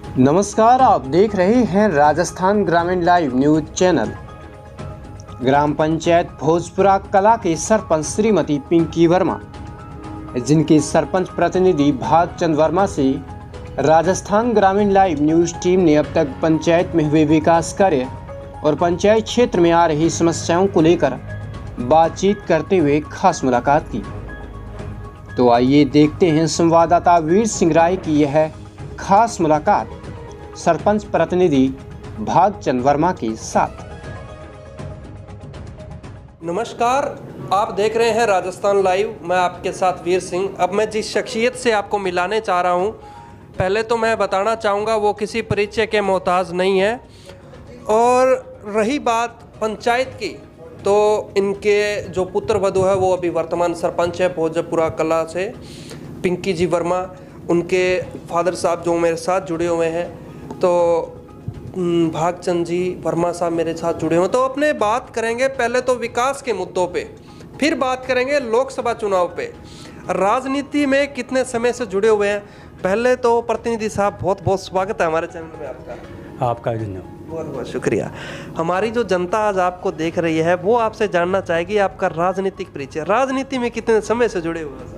नमस्कार, आप देख रहे हैं राजस्थान ग्रामीण लाइव न्यूज चैनल। ग्राम पंचायत भोजपुरा कला के सरपंच श्रीमती पिंकी वर्मा, जिनके सरपंच प्रतिनिधि भागचंद वर्मा से राजस्थान ग्रामीण लाइव न्यूज टीम ने अब तक पंचायत में हुए विकास कार्य और पंचायत क्षेत्र में आ रही समस्याओं को लेकर बातचीत करते हुए खास मुलाकात की। तो आइए देखते हैं संवाददाता वीर सिंह राय की यह खास मुलाकात सरपंच प्रतिनिधि भागचंद वर्मा के साथ। नमस्कार, आप देख रहे हैं राजस्थान लाइव। मैं आपके साथ वीर सिंह। अब मैं जिस शख्सियत से आपको मिलाने चाह रहा हूं, पहले तो मैं बताना चाहूँगा वो किसी परिचय के मोहताज नहीं है। और रही बात पंचायत की, तो इनके जो पुत्र वधू है वो अभी वर्तमान सरपंच है भोजपुरा कला से, पिंकी जी वर्मा। उनके फादर साहब जो मेरे साथ जुड़े हुए हैं, तो भागचंद जी वर्मा साहब मेरे साथ जुड़े हुए हैं। तो अपने बात करेंगे पहले तो विकास के मुद्दों पे, फिर बात करेंगे लोकसभा चुनाव पे, राजनीति में कितने समय से जुड़े हुए हैं। पहले तो प्रतिनिधि साहब बहुत बहुत स्वागत है हमारे चैनल में आपका। आपका धन्यवाद। बहुत बहुत शुक्रिया। हमारी जो जनता आज आपको देख रही है वो आपसे जानना चाहेगी आपका राजनीतिक परिचय। राजनीति में कितने समय से जुड़े हुए हैं सर?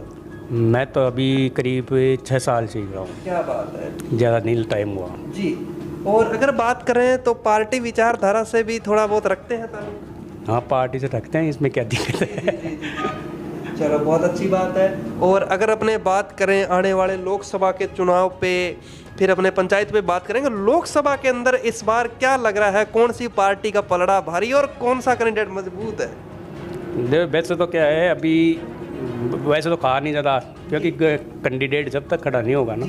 मैं तो अभी करीब 6 साल से ही रहा हूँ। क्या बात है, ज़्यादा नहीं टाइम हुआ जी। और अगर बात करें तो पार्टी विचारधारा से भी थोड़ा बहुत रखते हैं ताल्लुक? हाँ, पार्टी से रखते हैं, इसमें क्या दिक्कत है। चलो, बहुत अच्छी बात है। और अगर अपने बात करें आने वाले लोकसभा के चुनाव पे, फिर अपने पंचायत पे बात करेंगे। लोकसभा के अंदर इस बार क्या लग रहा है, कौन सी पार्टी का पलड़ा भारी और कौन सा कैंडिडेट मजबूत है? वैसे तो क्या है, अभी वैसे तो कहा नहीं ज़्यादा, क्योंकि कैंडिडेट जब तक खड़ा नहीं होगा ना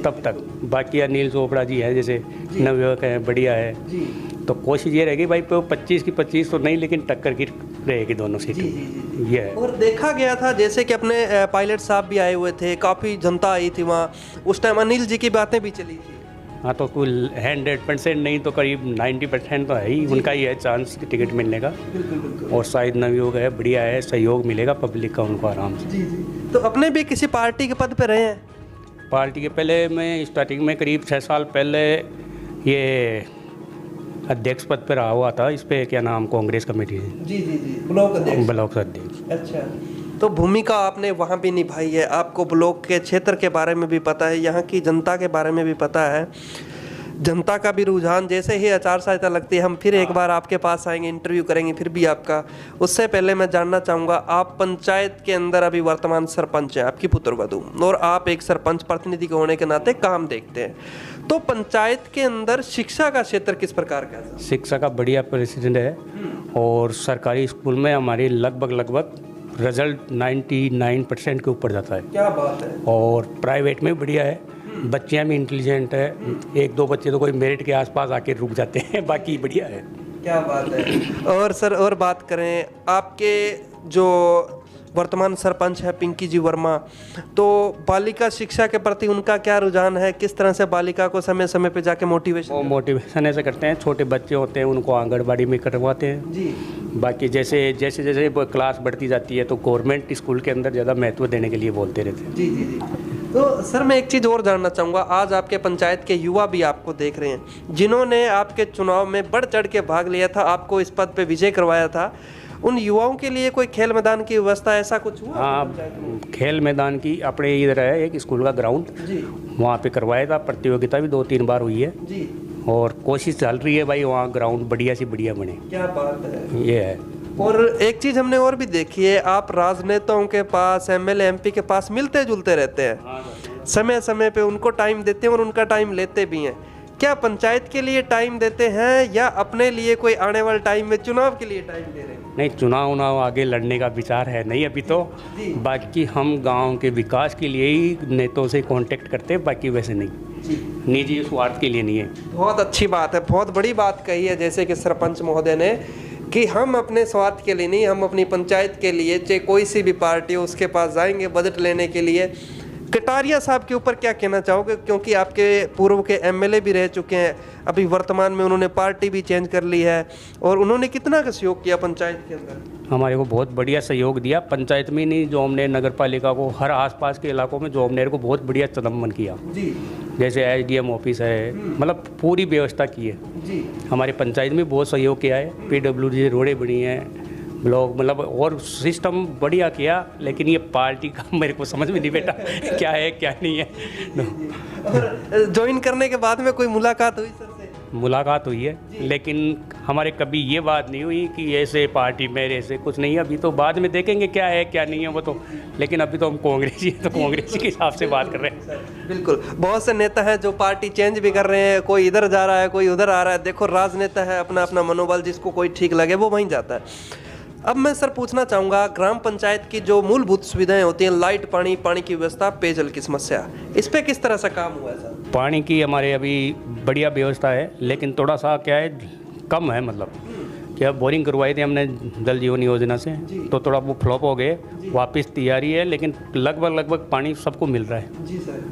तब तक। बाकी अनिल चोपड़ा जी है, जैसे नवयुवक है, बढ़िया है। तो कोशिश ये रहेगी भाई 25 की 25 तो नहीं, लेकिन टक्कर की रहेगी दोनों सीटें। ये है। और देखा गया था जैसे कि अपने पायलट साहब भी आए हुए थे, काफ़ी जनता आई थी वहाँ, उस टाइम अनिल जी की बातें भी चली थी। हाँ, तो कुल 100% नहीं तो करीब 90% तो है ही, उनका ही है चांस टिकट मिलने का। और शायद नवयुवक है, बढ़िया है, सहयोग मिलेगा पब्लिक का उनको आराम से। जी। तो अपने भी किसी पार्टी के पद पे रहे हैं? पार्टी के पहले मैं स्टार्टिंग में करीब 6 साल पहले ये अध्यक्ष पद पर रहा हुआ था। इस पे क्या नाम, कांग्रेस कमेटी है। जी, ब्लॉक अध्यक्ष। अच्छा, तो भूमिका आपने वहाँ भी निभाई है, आपको ब्लॉक के क्षेत्र के बारे में भी पता है, यहाँ की जनता के बारे में भी पता है। जनता का भी रुझान, जैसे ही आचार संहिता लगती है हम फिर एक बार आपके पास आएंगे, इंटरव्यू करेंगे फिर भी आपका। उससे पहले मैं जानना चाहूँगा, आप पंचायत के अंदर अभी वर्तमान सरपंच हैं, आपकी पुत्रवधू, और आप एक सरपंच प्रतिनिधि के होने के नाते काम देखते हैं। तो पंचायत के अंदर शिक्षा का क्षेत्र किस प्रकार का है? शिक्षा का बढ़िया परिस्थिति है, और सरकारी स्कूल में हमारी लगभग रिजल्ट 99% के ऊपर जाता है। क्या बात है। और प्राइवेट में बढ़िया है, बच्चियाँ भी इंटेलिजेंट है। 1-2 बच्चे तो कोई मेरिट के आसपास आके रुक जाते हैं, बाकी बढ़िया है। क्या बात है। और सर, और बात करें आपके जो वर्तमान सरपंच है पिंकी जी वर्मा, तो बालिका शिक्षा के प्रति उनका क्या रुझान है? किस तरह से बालिका को समय समय पे जाके मोटिवेशन ऐसे करते हैं, छोटे बच्चे होते हैं उनको आंगनबाड़ी में करवाते हैं जी। बाकी जैसे क्लास बढ़ती जाती है तो गवर्नमेंट स्कूल के अंदर ज़्यादा महत्व देने के लिए बोलते रहते हैं। जी। तो सर, मैं एक चीज़ और जानना चाहूँगा। आज आपके पंचायत के युवा भी आपको देख रहे हैं, जिन्होंने आपके चुनाव में बढ़ चढ़ के भाग लिया था, आपको इस पद पे विजय करवाया था। उन युवाओं के लिए कोई खेल मैदान की व्यवस्था, ऐसा कुछ हुआ? हाँ, खेल मैदान की अपने इधर है एक स्कूल का ग्राउंड जी, वहाँ पे करवाया था। प्रतियोगिता भी 2-3 बार हुई है जी, और कोशिश चल रही है भाई वहाँ ग्राउंड बढ़िया सी बढ़िया बने। क्या बात है, ये है। और एक चीज़ हमने और भी देखी है, आप राजनेताओं के पास, एमएलए एमपी के पास मिलते जुलते रहते हैं, समय समय पे उनको टाइम देते हैं और उनका टाइम लेते भी हैं। क्या पंचायत के लिए टाइम देते हैं या अपने लिए कोई आने वाले टाइम में चुनाव के लिए टाइम दे रहे हैं? नहीं, चुनाव आगे लड़ने का विचार है नहीं अभी तो। बाकी हम गांव के विकास के लिए ही नेताओं से कांटेक्ट करते हैं, बाकी वैसे नहीं, निजी स्वार्थ के लिए नहीं है। बहुत अच्छी बात है, बहुत बड़ी बात कही है जैसे कि सरपंच महोदय ने, कि हम अपने स्वार्थ के लिए नहीं, हम अपनी पंचायत के लिए, चाहे कोई सी भी पार्टी हो उसके पास जाएंगे बजट लेने के लिए, कटारिया साहब के ऊपर क्या कहना चाहोगे, क्योंकि आपके पूर्व के एमएलए भी रह चुके हैं, अभी वर्तमान में उन्होंने पार्टी भी चेंज कर ली है, और उन्होंने कितना का सहयोग किया पंचायत के अंदर? हमारे को बहुत बढ़िया सहयोग दिया पंचायत में, नहीं जोमनेर नगर पालिका को, हर आसपास के इलाकों में जोमनेर को बहुत बढ़िया चदम्बन किया जी। जैसे एसडीएम ऑफिस है, मतलब पूरी व्यवस्था की है जी। हमारे पंचायत में, बहुत सहयोग किया है। पीडब्ल्यूडी रोडें बनी हैं, ब्लॉक, मतलब और सिस्टम बढ़िया किया। लेकिन ये पार्टी का मेरे को समझ में नहीं बेटा क्या है क्या नहीं है। और ज्वाइन करने के बाद में कोई मुलाकात हुई सर से? मुलाकात हुई है, लेकिन हमारे कभी ये बात नहीं हुई कि ऐसे पार्टी मेरे से कुछ नहीं है। अभी तो बाद में देखेंगे क्या है क्या नहीं है वो तो, लेकिन अभी तो हम कांग्रेसी हैं, तो कांग्रेसी के हिसाब से बात कर रहे हैं। बिल्कुल, बहुत से नेता हैं जो पार्टी चेंज भी कर रहे हैं, कोई इधर जा रहा है, कोई उधर आ रहा है। देखो, राजनेता है, अपना अपना मनोबल, जिसको कोई ठीक लगे वो वहीं जाता है। अब मैं सर पूछना चाहूँगा, ग्राम पंचायत की जो मूलभूत सुविधाएं होती हैं, लाइट, पानी की व्यवस्था, पेयजल की समस्या, इस पे किस तरह से काम हुआ है सर? पानी की हमारे अभी बढ़िया व्यवस्था है, लेकिन थोड़ा सा क्या है, कम है। मतलब क्या, बोरिंग करवाई थी हमने जल जीवन योजना से, तो थोड़ा वो फ्लॉप हो गए, वापस तैयारी है, लेकिन लगभग पानी सबको मिल रहा है। जी सर,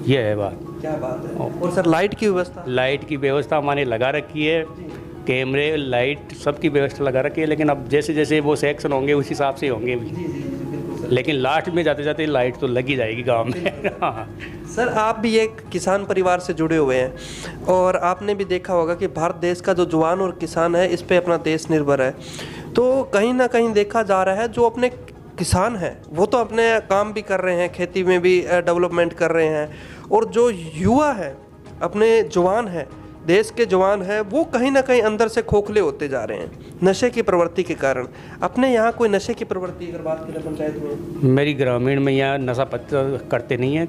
ये है बात। क्या बात है। और सर लाइट की व्यवस्था? लाइट की व्यवस्था हमारे लगा रखी है, कैमरे, लाइट, सबकी व्यवस्था लगा रखी है, लेकिन अब जैसे जैसे वो सेक्शन होंगे उस हिसाब से होंगे भी। लेकिन लास्ट में जाते जाते लाइट तो लगी जाएगी गांव में। हाँ सर, आप भी एक किसान परिवार से जुड़े हुए हैं, और आपने भी देखा होगा कि भारत देश का जो जवान और किसान है, इस पे अपना देश निर्भर है। तो कहीं ना कहीं देखा जा रहा है, जो अपने किसान हैं वो तो अपने काम भी कर रहे हैं, खेती में भी डेवलपमेंट कर रहे हैं, और जो युवा है, अपने जवान हैं, देश के जवान हैं, वो कहीं ना कहीं अंदर से खोखले होते जा रहे हैं नशे की प्रवृत्ति के कारण। अपने यहाँ कोई नशे की प्रवृत्ति अगर बात करें पंचायत में? मेरी ग्रामीण में यहाँ नशा पत्ता करते नहीं है।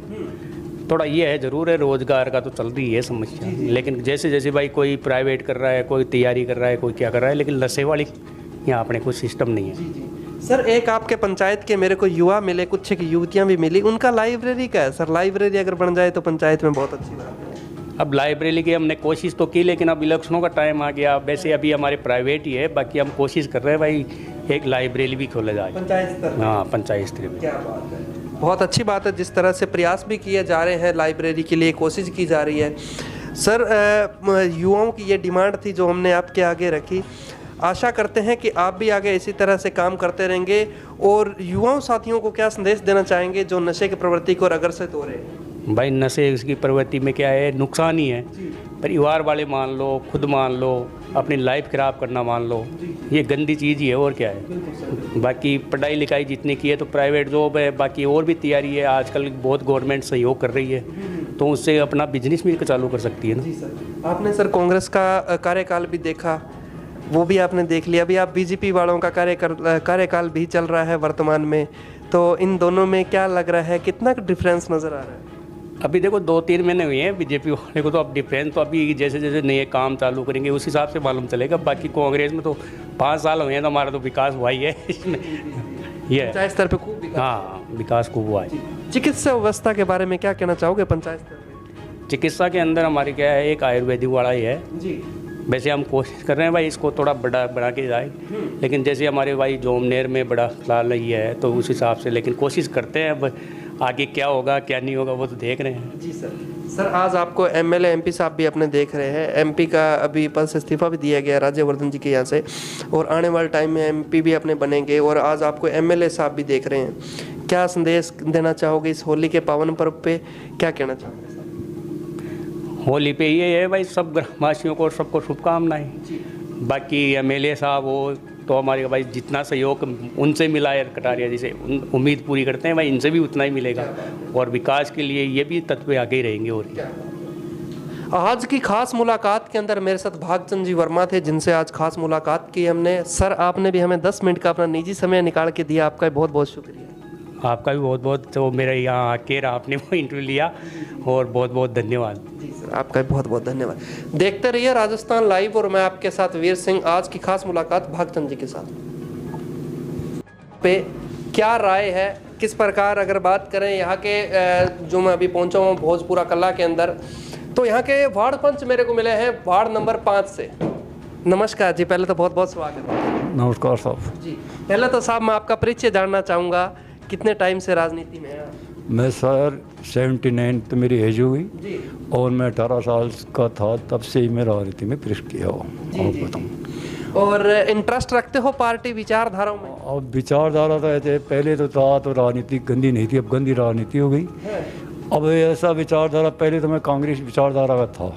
थोड़ा ये है, ज़रूर है, रोज़गार का तो चल रही है समस्या, लेकिन जैसे जैसे भाई कोई प्राइवेट कर रहा है, कोई तैयारी कर रहा है, कोई क्या कर रहा है, लेकिन नशे वाली यहाँ अपने कोई सिस्टम नहीं है। सर, एक आपके पंचायत के मेरे को युवा मिले, कुछ एक युवतियाँ भी मिली, उनका लाइब्रेरी का है सर। लाइब्रेरी अगर बन जाए तो पंचायत में बहुत अच्छी बात है। अब लाइब्रेरी की हमने कोशिश तो की, लेकिन अब इलेक्शनों का टाइम आ गया। वैसे अभी हमारे प्राइवेट ही है, बाकी हम कोशिश कर रहे हैं भाई एक लाइब्रेरी भी खोला जाए पंचायत स्तर पर। हाँ, पंचायत स्तर पर। क्या बात है, बहुत अच्छी बात है। जिस तरह से प्रयास भी किए जा रहे हैं, लाइब्रेरी के लिए कोशिश की जा रही है। सर, युवाओं की ये डिमांड थी जो हमने आपके आगे रखी। आशा करते हैं कि आप भी आगे इसी तरह से काम करते रहेंगे। और युवाओं साथियों को क्या संदेश देना चाहेंगे जो नशे की प्रवृत्ति को अग्रसर हो रहे हैं? भाई नशे की प्रवृत्ति में क्या है, नुकसान ही है। परिवार वाले मान लो, खुद मान लो, अपनी लाइफ खराब करना मान लो, ये गंदी चीज़ ही है, और क्या है। बाकी पढ़ाई लिखाई जितनी की है तो प्राइवेट जॉब है, बाकी और भी तैयारी है। आजकल बहुत गवर्नमेंट सहयोग कर रही है, तो उससे अपना बिजनेस भी चालू कर सकती है ना। जी सर। आपने सर कांग्रेस का कार्यकाल भी देखा, वो भी आपने देख लिया। अभी आप बीजेपी वालों का कार्यकाल भी चल रहा है वर्तमान में, तो इन दोनों में क्या लग रहा है, कितना डिफरेंस नज़र आ रहा है? अभी देखो 2-3 महीने हुए हैं बीजेपी वाले को, तो अब डिफरेंस तो अभी जैसे जैसे नए काम चालू करेंगे उस हिसाब से मालूम चलेगा। बाकी कांग्रेस में तो 5 साल हुए हैं, तो हमारा तो विकास हुआ ही है इसमें। ये पंचायत स्तर पे खूब विकास। हाँ, विकास खूब हुआ है। चिकित्सा व्यवस्था के बारे में क्या कहना चाहोगे पंचायत स्तर पे? चिकित्सा के अंदर हमारी क्या है, एक आयुर्वेदिक वाला ही है जी। वैसे हम कोशिश कर रहे हैं भाई इसको थोड़ा बड़ा के जाए, लेकिन जैसे हमारे भाई जोमनेर में बड़ा फिलहाल नहीं है, तो उस हिसाब से लेकिन कोशिश करते हैं। अब आगे क्या होगा क्या नहीं होगा वो तो देख रहे हैं। जी सर। सर, आज आपको एमएलए एमपी साहब भी अपने देख रहे हैं। एमपी का अभी पद से इस्तीफा भी दिया गया राज्यवर्धन जी के यहाँ से, और आने वाले टाइम में एमपी भी अपने बनेंगे, और आज आपको एमएलए साहब भी देख रहे हैं। क्या संदेश देना चाहोगे इस होली के पावन पर्व पे, क्या कहना चाहोगे सर? होली पे ये है भाई, सब ग्रामवासियों को सबको शुभकामनाएं। बाकी एमएलए साहब हो तो हमारे भाई जितना सहयोग उनसे मिला है कटारिया जी से, उम्मीद पूरी करते हैं भाई इनसे भी उतना ही मिलेगा, और विकास के लिए ये भी तत्व आगे ही रहेंगे। और क्या आज की खास मुलाकात के अंदर मेरे साथ भागचंद जी वर्मा थे, जिनसे आज खास मुलाकात की हमने। सर, आपने भी हमें 10 मिनट का अपना निजी समय निकाल के दिया, आपका बहुत बहुत शुक्रिया। आपका भी बहुत बहुत, तो मेरे यहाँ आके आपने वो इंटरव्यू लिया, और बहुत बहुत धन्यवाद। जी सर, आपका भी बहुत बहुत धन्यवाद। देखते रहिए राजस्थान लाइव, और मैं आपके साथ वीर सिंह। आज की खास मुलाकात भागचंद जी के साथ पे क्या राय है, किस प्रकार अगर बात करें यहाँ के, जो मैं अभी पहुँचा हूँ भोजपुरा कला के अंदर, तो यहाँ के वार्ड पंच मेरे को मिले हैं वार्ड नंबर 5 से। नमस्कार जी, पहले तो बहुत बहुत स्वागत है। नमस्कार साहब जी, पहले तो साहब मैं आपका परिचय जानना चाहूँगा, कितने टाइम से राजनीति में हैं? मैं सर 79 तो मेरी एज हो गई और मैं 18 साल का था तब से ही मैं राजनीति में प्रवेश किया हूँ। और बताऊँ और इंटरेस्ट रखते हो पार्टी विचारधाराओं में? अब विचारधारा तो ऐसे पहले तो था तो राजनीति गंदी नहीं थी, अब गंदी राजनीति हो गई। अब ऐसा विचारधारा, पहले तो मैं कांग्रेस विचारधारा का था,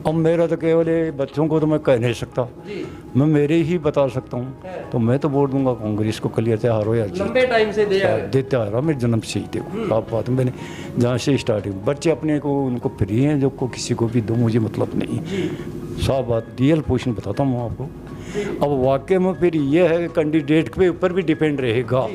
अब मेरा तो केवल ये बच्चों को तो मैं कह नहीं सकता, मैं मेरे ही बता सकता हूँ। तो मैं तो वोट दूंगा कांग्रेस को, कलियर तैयार हो या लंबे टाइम से देते आ रहा मेरे जन्म से ही। देखो आप बात मैंने जहाँ से स्टार्टिंग, बच्चे अपने को उनको फ्री हैं, जो को किसी को भी दो मुझे मतलब नहीं। साफ बात, रियल पोजिशन बताता हूँ आपको। अब वाकई में फिर ये है कि कैंडिडेट के ऊपर भी डिपेंड रहेगा।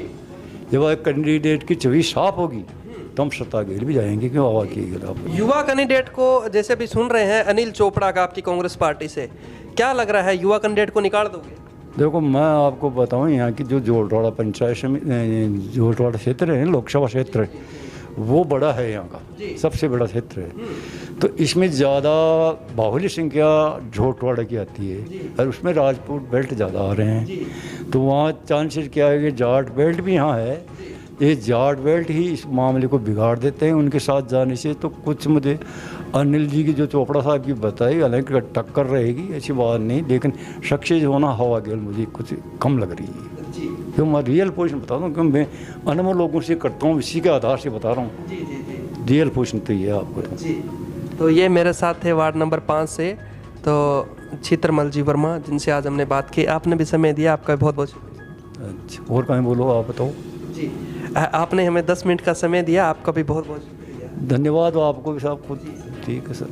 जब कैंडिडेट की छवि साफ होगी तो हम सत्ता गेल भी जाएंगे, क्यों आवा की गेल। युवा कैंडिडेट को जैसे भी सुन रहे हैं, अनिल चोपड़ा का आपकी कांग्रेस पार्टी से, क्या लग रहा है युवा कैंडिडेट को निकाल दोगे? देखो मैं आपको बताऊं, यहाँ की जो जोलटवाड़ा पंचायत समिति, जोलटवाड़ा क्षेत्र है, लोकसभा क्षेत्र है, वो बड़ा है, यहाँ का सबसे बड़ा क्षेत्र है। तो इसमें ज़्यादा बाहुल्य संख्या जोलटवाड़ा की आती है और उसमें राजपूत बेल्ट ज़्यादा आ रहे हैं। तो वहाँ चांसेस क्या है कि जाट बेल्ट भी यहाँ है, ये जाट बेल्ट ही इस मामले को बिगाड़ देते हैं उनके साथ जाने से। तो कुछ मुझे अनिल जी की जो चोपड़ा साहब की बताई, हालांकि टक्कर रहेगी ऐसी बात नहीं, लेकिन सक्सेस होना हवा गेल मुझे कुछ कम लग रही है। क्यों मैं रियल पोजिशन बता दूँ, क्यों मैं अनमोल लोगों से करता हूँ, इसी के आधार से बता रहा हूँ। रियल पोजिशन तो ये है आपको। तो ये मेरे साथ थे वार्ड नंबर 5 से तो चित्रमल जी वर्मा, जिनसे आज हमने बात की। आपने भी समय दिया, आपका बहुत बहुत शुक्रिया। अच्छा, और कहीं बोलो, आप बताओ। जी, आपने हमें 10 मिनट का समय दिया, आपका भी बहुत बहुत शुक्रिया। धन्यवाद आपको भी साहब, खुद ठीक है सर।